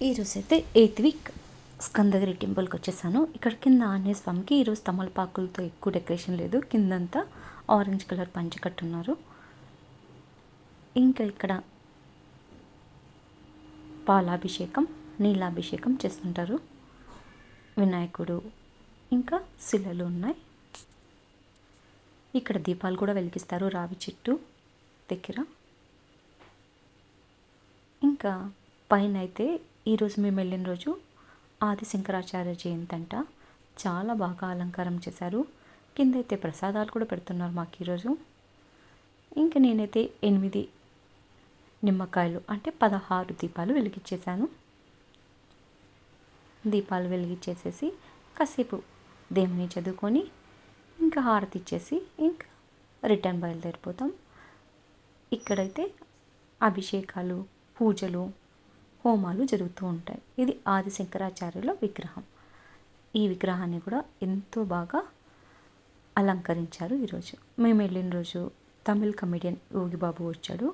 ఈరోజైతే 8th week Skandagiri టెంపుల్కి వచ్చేసాను. ఇక్కడ కింద ఆంజనేయ స్వామికి ఈరోజు తమలపాకులతో ఎక్కువ డెకరేషన్ లేదు, కిందంతా ఆరెంజ్ కలర్ పంచ కట్టున్నారు. ఇంకా ఇక్కడ పాలాభిషేకం, నీలాభిషేకం చేస్తుంటారు. వినాయకుడు ఇంకా శిలలు ఉన్నాయి. ఇక్కడ దీపాలు కూడా వెలిగిస్తారు రావి చెట్టు దగ్గర. ఇంకా పైన అయితే ఈరోజు మేము వెళ్ళిన రోజు ఆది శంకరాచార్య జయంతి అంట. చాలా బాగా అలంకారం చేశారు. కింద అయితే ప్రసాదాలు కూడా పెడుతున్నారు మాకు ఈరోజు. ఇంకా నేనైతే 8 నిమ్మకాయలు అంటే 16 దీపాలు వెలిగించేశాను. దీపాలు వెలిగించేసేసి కాసేపు దేవుని చదువుకొని ఇంకా హారతి ఇచ్చేసి ఇంకా రిటర్న్ బయలుదేరిపోతాం. ఇక్కడైతే అభిషేకాలు, పూజలు, హోమాలు జరుగుతూ ఉంటాయి. ఇది ఆది శంకరాచార్యుల విగ్రహం. ఈ విగ్రహాన్ని కూడా ఎంతో బాగా అలంకరించారు ఈరోజు. మేము వెళ్ళిన రోజు తమిళ్ కమెడియన్ యోగిబాబు వచ్చాడు.